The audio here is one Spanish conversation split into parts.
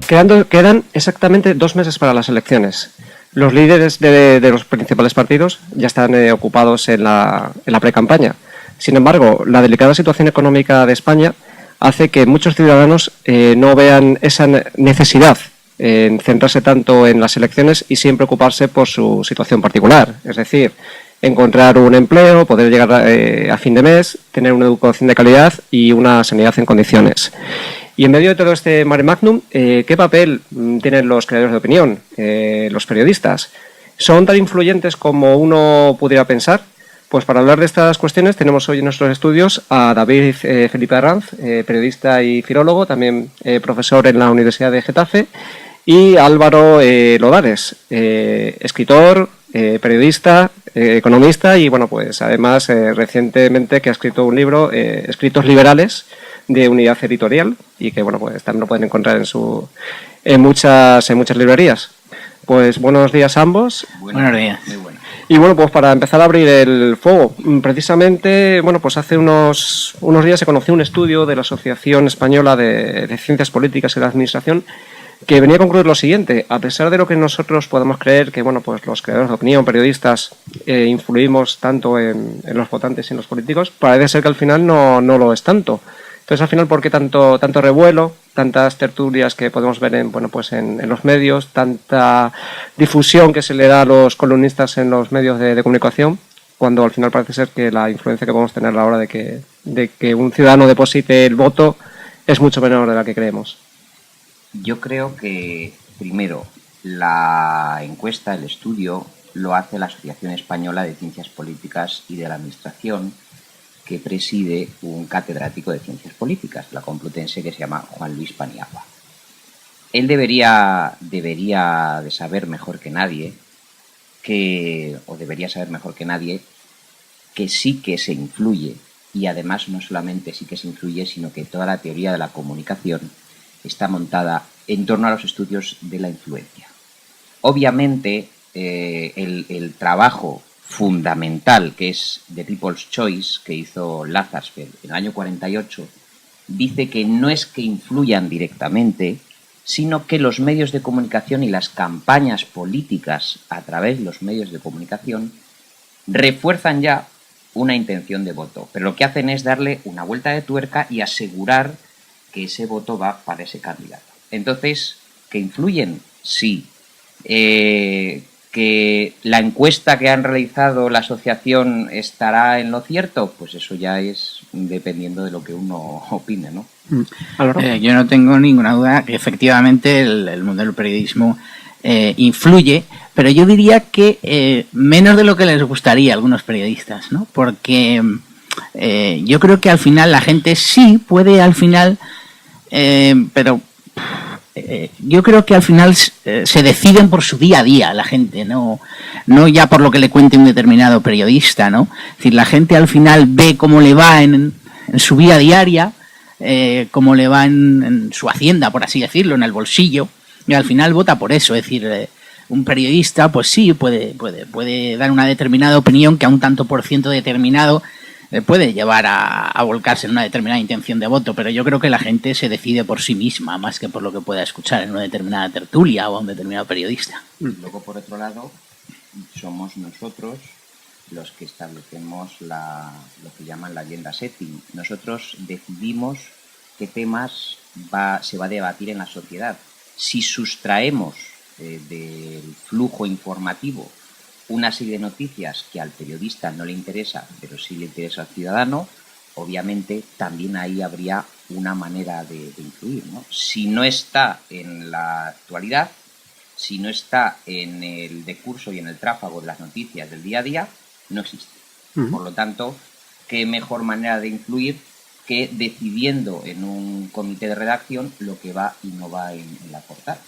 Quedan exactamente 2 meses para las elecciones. Los líderes de los principales partidos ya están ocupados en la pre-campaña. Sin embargo, la delicada situación económica de España hace que muchos ciudadanos no vean esa necesidad en centrarse tanto en las elecciones y siempre ocuparse por su situación particular. Es decir, encontrar un empleo, poder llegar a fin de mes, tener una educación de calidad y una sanidad en condiciones. Y en medio de todo este mare magnum, ¿qué papel tienen los creadores de opinión, los periodistas? ¿Son tan influyentes como uno pudiera pensar? Pues para hablar de estas cuestiones tenemos hoy en nuestros estudios a David Felipe Arranz, periodista y filólogo, también profesor en la Universidad de Getafe, y Álvaro Lodares, escritor, periodista, economista y bueno, pues además recientemente que ha escrito un libro, Escritos Liberales, de Unidad Editorial, y que bueno, pues también lo pueden encontrar en muchas librerías. Pues buenos días a ambos. Buenos días. Muy bueno. Y bueno, pues para empezar a abrir el fuego, precisamente, bueno, pues hace unos días se conoció un estudio de la Asociación Española de Ciencias Políticas y de la Administración que venía a concluir lo siguiente: a pesar de lo que nosotros podemos creer que, bueno, pues los creadores de opinión, periodistas, influimos tanto en los votantes y en los políticos, parece ser que al final no lo es tanto. Entonces, al final, ¿por qué tanto revuelo, tantas tertulias que podemos ver en los medios, tanta difusión que se le da a los columnistas en los medios de comunicación, cuando al final parece ser que la influencia que podemos tener a la hora de que un ciudadano deposite el voto es mucho menor de la que creemos? Yo creo que, primero, la encuesta, el estudio, lo hace la Asociación Española de Ciencias Políticas y de la Administración, que preside un catedrático de Ciencias Políticas, la Complutense, que se llama Juan Luis Paniagua. Él debería de saber mejor que nadie que sí que se influye, y además no solamente sí que se influye, sino que toda la teoría de la comunicación está montada en torno a los estudios de la influencia. Obviamente, el trabajo fundamental, que es The People's Choice, que hizo Lazarsfeld en el año 48, dice que no es que influyan directamente, sino que los medios de comunicación y las campañas políticas a través de los medios de comunicación refuerzan ya una intención de voto, pero lo que hacen es darle una vuelta de tuerca y asegurar que ese voto va para ese candidato. Entonces, ¿que influyen? Sí. ¿Que la encuesta que han realizado la asociación estará en lo cierto? Pues eso ya es dependiendo de lo que uno opine, ¿no? Yo no tengo ninguna duda que efectivamente el mundo del periodismo influye, pero yo diría que menos de lo que les gustaría a algunos periodistas, ¿no? Porque yo creo que al final la gente sí puede al final, pero yo creo que al final se deciden por su día a día la gente, no ya por lo que le cuente un determinado periodista, ¿no? Es decir, la gente al final ve cómo le va en su vida diaria, cómo le va en su hacienda, por así decirlo, en el bolsillo, y al final vota por eso. Es decir, un periodista, pues sí, puede dar una determinada opinión que a un tanto por ciento determinado puede llevar a volcarse en una determinada intención de voto, pero yo creo que la gente se decide por sí misma más que por lo que pueda escuchar en una determinada tertulia o a un determinado periodista. Luego, por otro lado, somos nosotros los que establecemos lo que llaman la agenda setting. Nosotros decidimos qué temas se va a debatir en la sociedad. Si sustraemos del flujo informativo una serie de noticias que al periodista no le interesa, pero sí le interesa al ciudadano, obviamente también ahí habría una manera de influir, ¿no? Si no está en la actualidad, si no está en el decurso y en el tráfago de las noticias del día a día, no existe. Por lo tanto, qué mejor manera de influir que decidiendo en un comité de redacción lo que va y no va en la portada.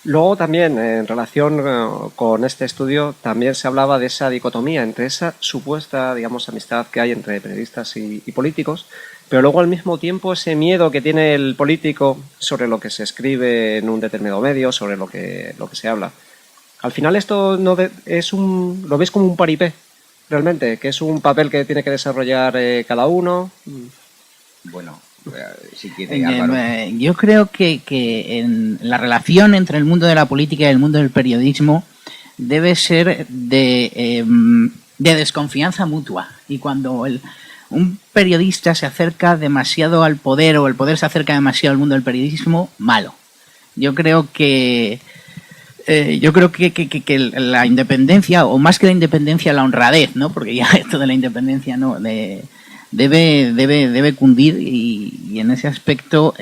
Luego también, en relación con este estudio, también se hablaba de esa dicotomía entre esa supuesta, digamos, amistad que hay entre periodistas y políticos, pero luego al mismo tiempo ese miedo que tiene el político sobre lo que se escribe en un determinado medio, sobre lo que se habla. Al final esto no lo veis como un paripé, realmente, que es un papel que tiene que desarrollar cada uno. Bueno, Si quiere, Álvaro. Yo creo que en la relación entre el mundo de la política y el mundo del periodismo debe ser de desconfianza mutua. Y cuando un periodista se acerca demasiado al poder o el poder se acerca demasiado al mundo del periodismo, malo. Yo creo que la independencia, o más que la independencia, la honradez, ¿no? Porque ya esto de la independencia no debe cundir y en ese aspecto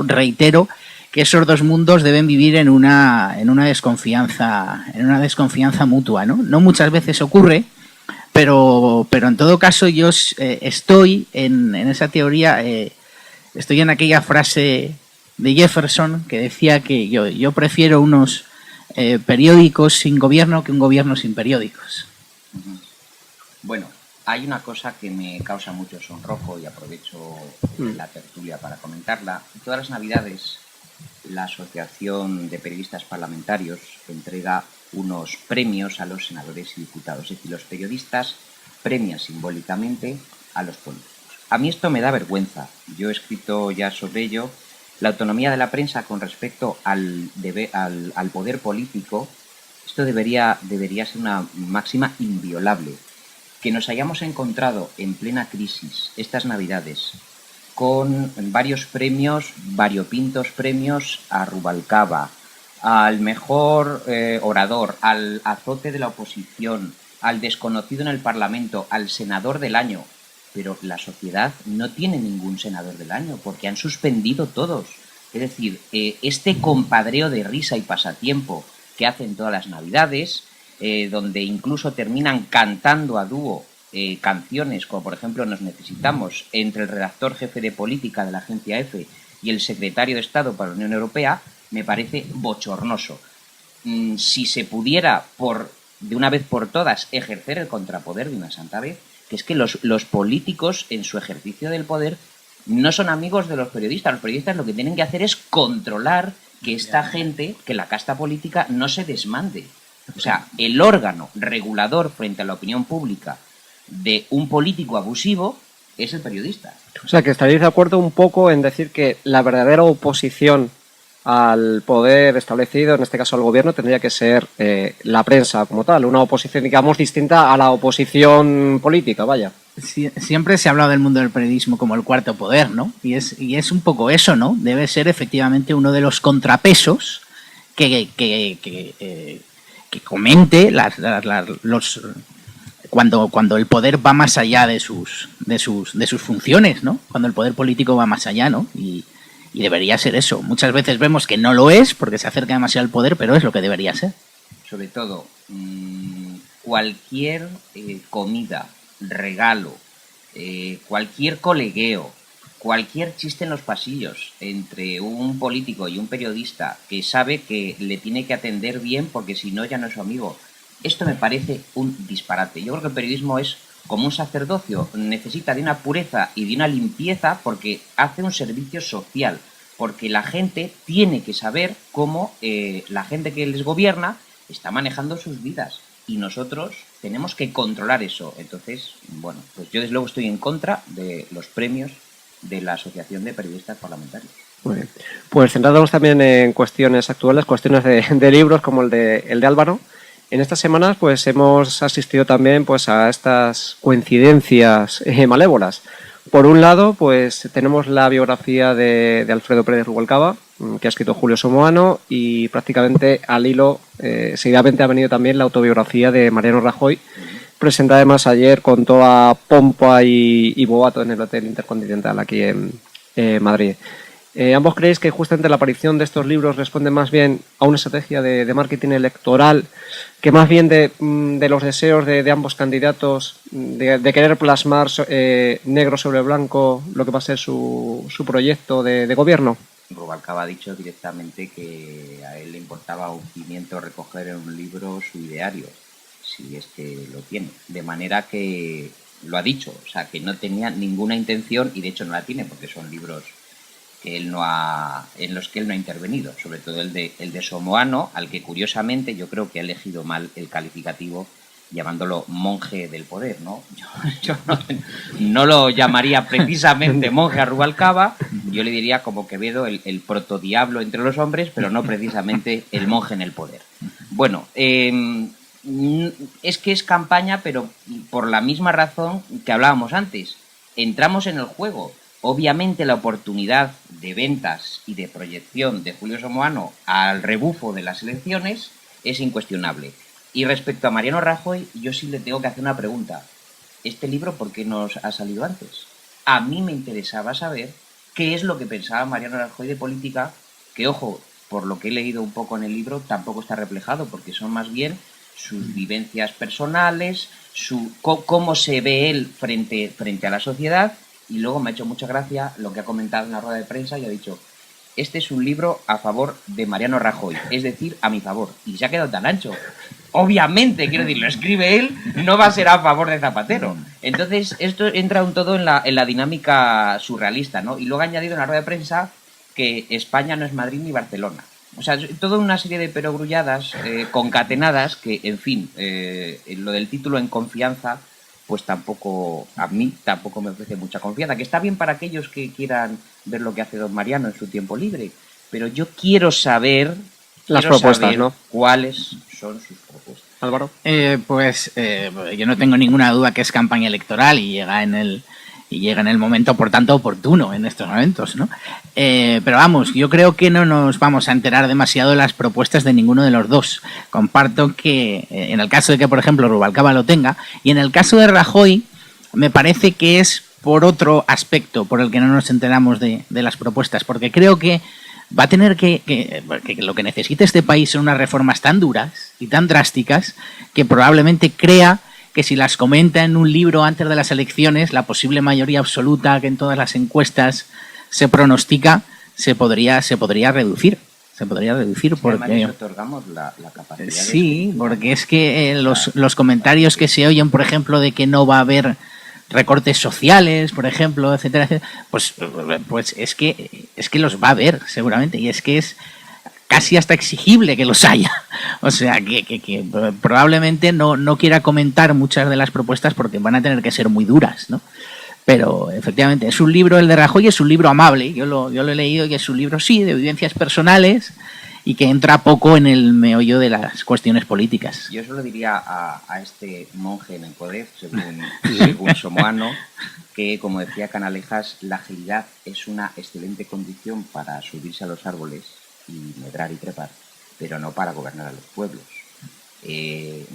reitero que esos dos mundos deben vivir en una desconfianza mutua, ¿no? No muchas veces ocurre, pero en todo caso yo estoy en esa teoría, estoy en aquella frase de Jefferson que decía que yo prefiero unos periódicos sin gobierno que un gobierno sin periódicos. Bueno, hay una cosa que me causa mucho sonrojo y aprovecho la tertulia para comentarla. Todas las Navidades la Asociación de Periodistas Parlamentarios entrega unos premios a los senadores y diputados. Es decir, los periodistas premian simbólicamente a los políticos. A mí esto me da vergüenza. Yo he escrito ya sobre ello. La autonomía de la prensa con respecto al poder político, esto debería ser una máxima inviolable. Que nos hayamos encontrado en plena crisis estas Navidades con varios premios, variopintos premios a Rubalcaba, al mejor orador, al azote de la oposición, al desconocido en el Parlamento, al senador del año. Pero la sociedad no tiene ningún senador del año porque han suspendido todos. Es decir, este compadreo de risa y pasatiempo que hacen todas las Navidades, donde incluso terminan cantando a dúo canciones, como por ejemplo Nos necesitamos, entre el redactor jefe de política de la agencia EFE y el secretario de Estado para la Unión Europea, me parece bochornoso. Si se pudiera, de una vez por todas, ejercer el contrapoder de una santa vez, que es que los políticos, en su ejercicio del poder, no son amigos de los periodistas. Los periodistas lo que tienen que hacer es controlar que esta gente, que la casta política, no se desmande. O sea, el órgano regulador frente a la opinión pública de un político abusivo es el periodista. O sea, que estaréis de acuerdo un poco en decir que la verdadera oposición al poder establecido, en este caso al gobierno, tendría que ser la prensa como tal, una oposición, digamos, distinta a la oposición política, vaya. Siempre se ha hablado del mundo del periodismo como el cuarto poder, ¿no? Y es un poco eso, ¿no? Debe ser efectivamente uno de los contrapesos que comente cuando el poder va más allá de sus funciones, ¿no? Cuando el poder político va más allá, ¿no? Y debería ser eso. Muchas veces vemos que no lo es porque se acerca demasiado al poder, pero es lo que debería ser. Sobre todo, cualquier comida, regalo, cualquier colegueo, cualquier chiste en los pasillos entre un político y un periodista que sabe que le tiene que atender bien porque si no ya no es su amigo. Esto me parece un disparate. Yo creo que el periodismo es como un sacerdocio, necesita de una pureza y de una limpieza porque hace un servicio social, porque la gente tiene que saber cómo la gente que les gobierna está manejando sus vidas y nosotros tenemos que controlar eso. Entonces, bueno, pues yo desde luego estoy en contra de los premios de la Asociación de Periodistas Parlamentarios. Muy bien. Pues centrándonos también en cuestiones actuales, cuestiones de libros como el de Álvaro. En estas semanas pues hemos asistido también pues a estas coincidencias malévolas. Por un lado pues tenemos la biografía de Alfredo Pérez Rubalcaba, que ha escrito Julio Somoano, y prácticamente al hilo seguidamente ha venido también la autobiografía de Mariano Rajoy, presentada además ayer con toda pompa y boato en el Hotel Intercontinental aquí en Madrid. ¿Ambos creéis que justamente la aparición de estos libros responde más bien a una estrategia de marketing electoral que más bien de los deseos de ambos candidatos de querer plasmar negro sobre blanco lo que va a ser su proyecto de gobierno? Rubalcaba ha dicho directamente que a él le importaba un pimiento recoger en un libro su ideario, si es que lo tiene. De manera que lo ha dicho, o sea, que no tenía ninguna intención, y de hecho no la tiene porque son libros que él en los que él no ha intervenido, sobre todo el de Somoano, al que curiosamente yo creo que ha elegido mal el calificativo llamándolo monje del poder, ¿no? Yo no lo llamaría precisamente monje a Rubalcaba, yo le diría como Quevedo el protodiablo entre los hombres, pero no precisamente el monje en el poder. Bueno, es que es campaña, pero por la misma razón que hablábamos antes. Entramos en el juego. Obviamente la oportunidad de ventas y de proyección de Julio Somoano al rebufo de las elecciones es incuestionable. Y respecto a Mariano Rajoy, yo sí le tengo que hacer una pregunta. ¿Este libro por qué nos ha salido antes? A mí me interesaba saber qué es lo que pensaba Mariano Rajoy de política, que, ojo, por lo que he leído un poco en el libro, tampoco está reflejado, porque son más bien sus vivencias personales, cómo se ve él frente a la sociedad. Y luego me ha hecho mucha gracia lo que ha comentado en la rueda de prensa y ha dicho: este es un libro a favor de Mariano Rajoy, es decir, a mi favor. Y se ha quedado tan ancho. Obviamente, quiero decir, lo escribe él, no va a ser a favor de Zapatero. Entonces, esto entra un todo en la dinámica surrealista, ¿no? Y luego ha añadido en la rueda de prensa que España no es Madrid ni Barcelona. O sea, toda una serie de perogrulladas concatenadas que, en fin, lo del título En confianza, pues tampoco, a mí tampoco me ofrece mucha confianza, que está bien para aquellos que quieran ver lo que hace don Mariano en su tiempo libre, pero yo quiero saber las propuestas, ¿no? ¿Cuáles son sus propuestas? Álvaro. Yo no tengo ninguna duda que es campaña electoral y llega en el momento, por tanto, oportuno en estos momentos, ¿no? Pero vamos, yo creo que no nos vamos a enterar demasiado de las propuestas de ninguno de los dos. Comparto que en el caso de que, por ejemplo, Rubalcaba lo tenga, y en el caso de Rajoy, me parece que es por otro aspecto por el que no nos enteramos de las propuestas, porque creo que va a tener que lo que necesita este país son unas reformas tan duras y tan drásticas que probablemente crea que si las comenta en un libro antes de las elecciones, la posible mayoría absoluta que en todas las encuestas se pronostica se podría reducir. Se podría reducir porque... otorgamos la capacidad. Sí, porque es que los comentarios que se oyen, por ejemplo, de que no va a haber recortes sociales, por ejemplo, etcétera, etcétera, pues es que los va a haber seguramente, y es que es casi hasta exigible que los haya. O sea, que probablemente no quiera comentar muchas de las propuestas porque van a tener que ser muy duras, ¿no? Pero efectivamente, es un libro, el de Rajoy es un libro amable, yo lo he leído, y es un libro, sí, de vivencias personales y que entra poco en el meollo de las cuestiones políticas. Yo solo diría a este monje en el poder, según Somoano, que, como decía Canalejas, la agilidad es una excelente condición para subirse a los árboles y medrar y trepar, pero no para gobernar a los pueblos.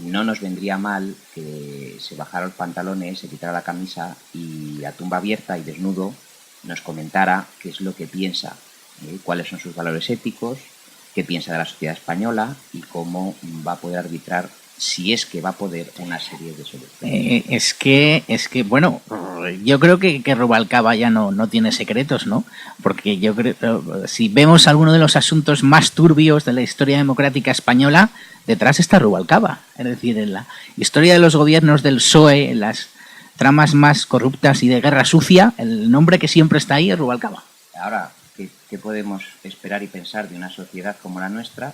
No nos vendría mal que se bajara los pantalones, se quitara la camisa y a tumba abierta y desnudo nos comentara qué es lo que piensa, cuáles son sus valores éticos, qué piensa de la sociedad española y cómo va a poder arbitrar, si es que va a poder, una serie de soluciones. Es que bueno, yo creo que Rubalcaba ya no tiene secretos, ¿no? Porque yo creo, si vemos alguno de los asuntos más turbios de la historia democrática española, detrás está Rubalcaba. Es decir, en la historia de los gobiernos del PSOE, en las tramas más corruptas y de guerra sucia, el nombre que siempre está ahí es Rubalcaba. Ahora, ¿qué podemos esperar y pensar de una sociedad como la nuestra?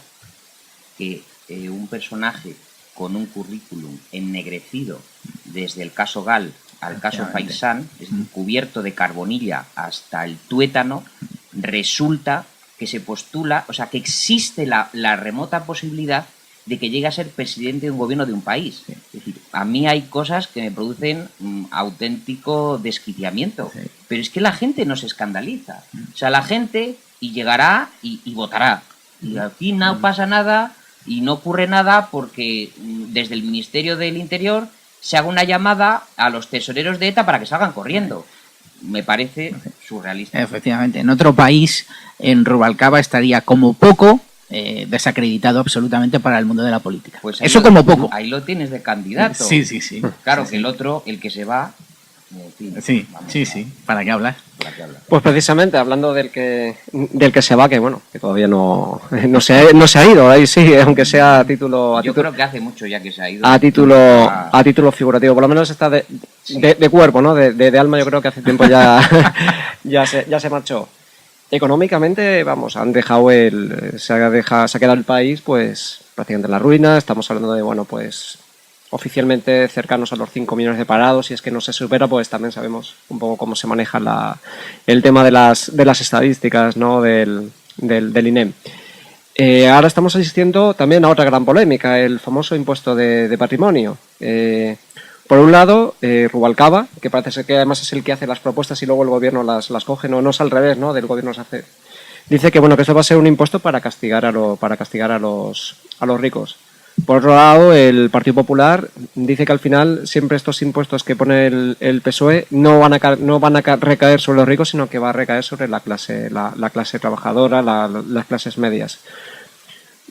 Que un personaje con un currículum ennegrecido desde el caso Gal al caso Faisán, cubierto de carbonilla hasta el tuétano, resulta que se postula, o sea, que existe la remota posibilidad de que llegue a ser presidente de un gobierno de un país. Es decir, a mí hay cosas que me producen auténtico desquiciamiento, pero es que la gente no se escandaliza. O sea, la gente llegará y votará. Y aquí no pasa nada y no ocurre nada porque desde el Ministerio del Interior se haga una llamada a los tesoreros de ETA para que salgan corriendo. Me parece surrealista. Efectivamente, en otro país, en Rubalcaba estaría como poco desacreditado absolutamente para el mundo de la política. Pues eso como poco. Ahí lo tienes de candidato. Sí. Claro, sí, que el otro, el que se va... En fin, sí. ¿Para qué hablas? Pues precisamente, hablando del que se va, que bueno, que todavía no se ha ido, ahí sí, aunque sea a título... Yo creo que hace mucho ya que se ha ido. A título figurativo, por lo menos está de cuerpo, ¿no? De alma, yo creo que hace tiempo ya se marchó. Económicamente, vamos, han dejado se ha quedado el país, pues, prácticamente en la ruina. Estamos hablando de, bueno, pues, oficialmente cercanos a los 5 millones de parados, y es que no se supera, pues también sabemos un poco cómo se maneja el tema de las estadísticas, ¿no? del INEM. Ahora estamos asistiendo también a otra gran polémica, el famoso impuesto de patrimonio. Por un lado, Rubalcaba, que parece ser que además es el que hace las propuestas y luego el gobierno las coge, no es al revés, ¿no? Del gobierno se hace. Dice que bueno, que esto va a ser un impuesto para castigar a los ricos. Por otro lado, el Partido Popular dice que al final siempre estos impuestos que pone el PSOE no van a recaer sobre los ricos, sino que va a recaer sobre la clase trabajadora, las clases medias.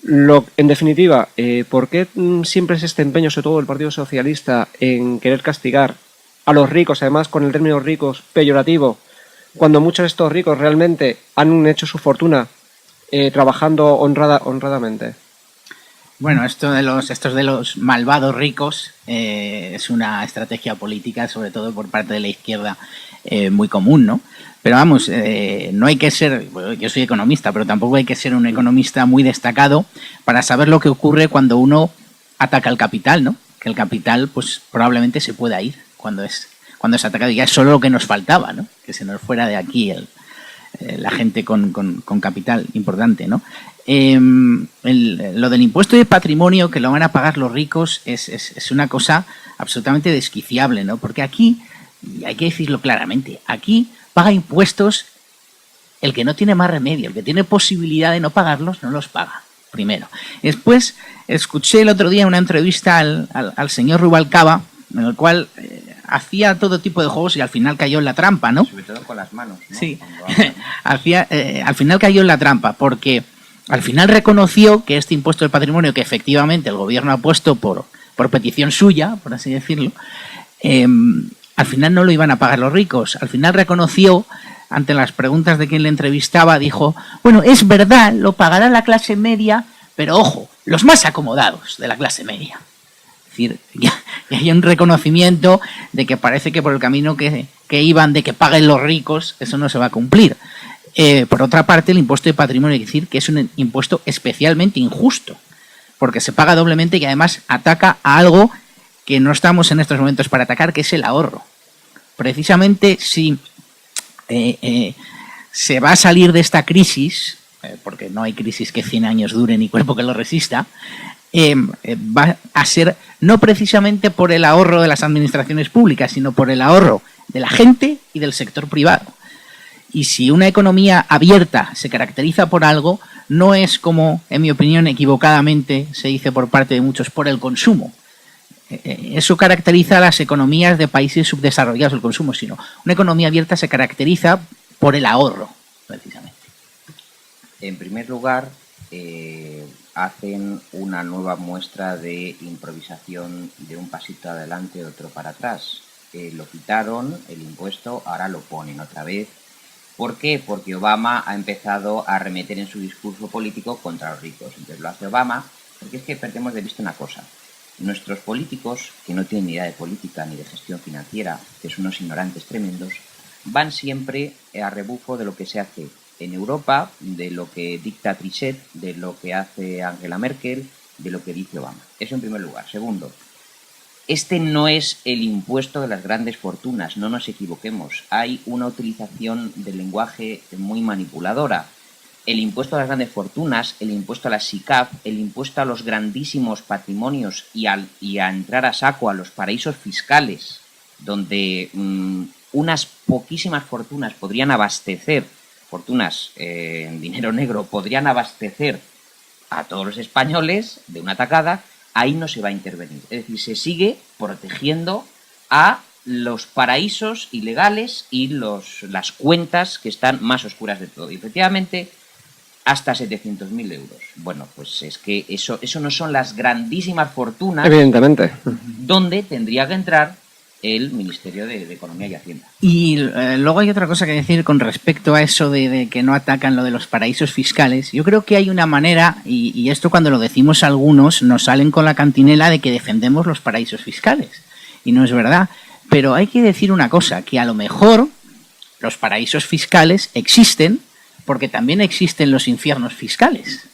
En definitiva, ¿por qué siempre es este empeño, sobre todo el Partido Socialista, en querer castigar a los ricos, además con el término ricos peyorativo, cuando muchos de estos ricos realmente han hecho su fortuna trabajando honradamente? Bueno, estos de los malvados ricos es una estrategia política, sobre todo por parte de la izquierda, muy común, ¿no? Pero vamos, no hay que ser, bueno, yo soy economista, pero tampoco hay que ser un economista muy destacado para saber lo que ocurre cuando uno ataca al capital, ¿no? Que el capital, pues probablemente se pueda ir cuando es atacado, y ya es solo lo que nos faltaba, ¿no? Que se nos fuera de aquí la gente con capital importante, ¿no? Lo del impuesto de patrimonio que lo van a pagar los ricos es una cosa absolutamente desquiciable, ¿no? Porque aquí, y hay que decirlo claramente, aquí paga impuestos el que no tiene más remedio, el que tiene posibilidad de no pagarlos, no los paga, primero. Después, escuché el otro día una entrevista al señor Rubalcaba, en el cual hacía todo tipo de juegos y al final cayó en la trampa, ¿no? Sobre todo con las manos, ¿no? Sí, al final cayó en la trampa, porque al final reconoció que este impuesto del patrimonio, que efectivamente el gobierno ha puesto por petición suya, por así decirlo, al final no lo iban a pagar los ricos. Al final reconoció, ante las preguntas de quien le entrevistaba, dijo, bueno, es verdad, lo pagará la clase media, pero ojo, los más acomodados de la clase media. Es decir, ya hay un reconocimiento de que parece que por el camino que iban de que paguen los ricos, eso no se va a cumplir. Por otra parte, el impuesto de patrimonio, hay que decir que es un impuesto especialmente injusto, porque se paga doblemente y además ataca a algo que no estamos en estos momentos para atacar, que es el ahorro. Precisamente si se va a salir de esta crisis, porque no hay crisis que 100 años dure ni cuerpo que lo resista, va a ser no precisamente por el ahorro de las administraciones públicas, sino por el ahorro de la gente y del sector privado. Y si una economía abierta se caracteriza por algo, no es como, en mi opinión, equivocadamente se dice por parte de muchos, por el consumo. Eso caracteriza a las economías de países subdesarrollados, el consumo, sino una economía abierta se caracteriza por el ahorro, precisamente. En primer lugar, hacen una nueva muestra de improvisación, de un pasito adelante, otro para atrás. Lo quitaron, el impuesto, ahora lo ponen otra vez. ¿Por qué? Porque Obama ha empezado a arremeter en su discurso político contra los ricos. Entonces lo hace Obama, porque es que perdemos de vista una cosa. Nuestros políticos, que no tienen ni idea de política ni de gestión financiera, que son unos ignorantes tremendos, van siempre a rebufo de lo que se hace en Europa, de lo que dicta Trichet, de lo que hace Angela Merkel, de lo que dice Obama. Eso en primer lugar. Segundo, este no es el impuesto de las grandes fortunas, no nos equivoquemos. Hay una utilización del lenguaje muy manipuladora. El impuesto a las grandes fortunas, el impuesto a la SICAF, el impuesto a los grandísimos patrimonios y a entrar a saco a los paraísos fiscales, donde unas poquísimas fortunas podrían abastecer, fortunas en dinero negro, podrían abastecer a todos los españoles de una tacada, ahí no se va a intervenir. Es decir, se sigue protegiendo a los paraísos ilegales y las cuentas que están más oscuras de todo. Y efectivamente, hasta 700.000 euros. Bueno, pues es que eso no son las grandísimas fortunas. Evidentemente. Donde tendría que entrar el Ministerio de Economía y Hacienda. Y luego hay otra cosa que decir con respecto a eso de que no atacan lo de los paraísos fiscales. Yo creo que hay una manera, y esto cuando lo decimos algunos, nos salen con la cantinela de que defendemos los paraísos fiscales. Y no es verdad. Pero hay que decir una cosa, que a lo mejor los paraísos fiscales existen porque también existen los infiernos fiscales.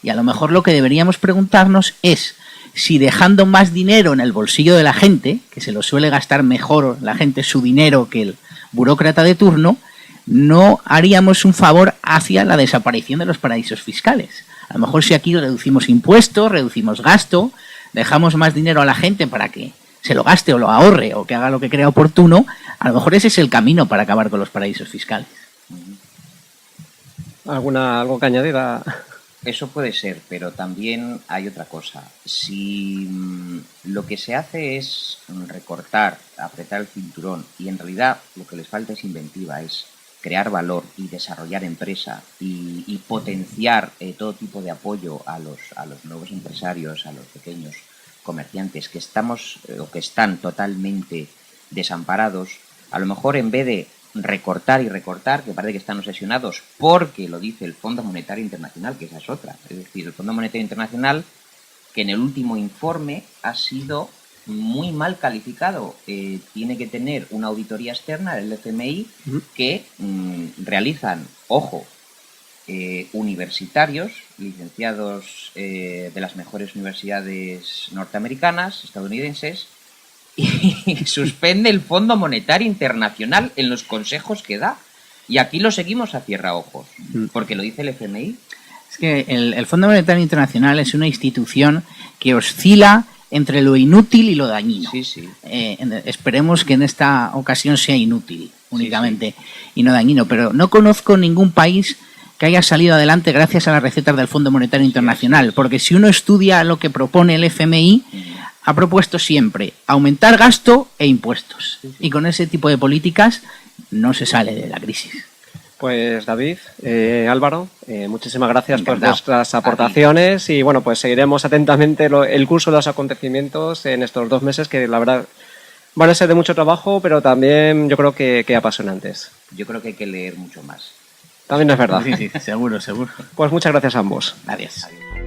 Y a lo mejor lo que deberíamos preguntarnos es si dejando más dinero en el bolsillo de la gente, que se lo suele gastar mejor la gente su dinero que el burócrata de turno, no haríamos un favor hacia la desaparición de los paraísos fiscales. A lo mejor si aquí reducimos impuestos, reducimos gasto, dejamos más dinero a la gente para que se lo gaste o lo ahorre o que haga lo que crea oportuno, a lo mejor ese es el camino para acabar con los paraísos fiscales. ¿Algo que añadir? Eso puede ser, pero también hay otra cosa. Si lo que se hace es recortar, apretar el cinturón, y en realidad lo que les falta es inventiva, es crear valor y desarrollar empresa y potenciar todo tipo de apoyo a los nuevos empresarios, a los pequeños comerciantes que están totalmente desamparados, a lo mejor en vez de recortar y recortar, que parece que están obsesionados porque lo dice el Fondo Monetario Internacional, que esa es otra. Es decir, el Fondo Monetario Internacional, que en el último informe ha sido muy mal calificado. Tiene que tener una auditoría externa, el FMI, que realizan, ojo, universitarios, licenciados de las mejores universidades norteamericanas, estadounidenses, y suspende el Fondo Monetario Internacional en los consejos que da. Y aquí lo seguimos a cierraojos, porque lo dice el FMI. Es que el Fondo Monetario Internacional es una institución que oscila entre lo inútil y lo dañino. Sí, sí. Esperemos que en esta ocasión sea inútil únicamente y no dañino, pero no conozco ningún país que haya salido adelante gracias a las recetas del Fondo Monetario Internacional, porque si uno estudia lo que propone el FMI, ha propuesto siempre aumentar gasto e impuestos. Y con ese tipo de políticas no se sale de la crisis. Pues David, Álvaro, muchísimas gracias Encantado. por vuestras aportaciones y bueno, pues seguiremos atentamente el curso de los acontecimientos en estos 2 meses que la verdad van a ser de mucho trabajo, pero también yo creo que apasionantes. Yo creo que hay que leer mucho más. También es verdad. Sí, seguro. Pues muchas gracias a ambos. Adiós. Adiós.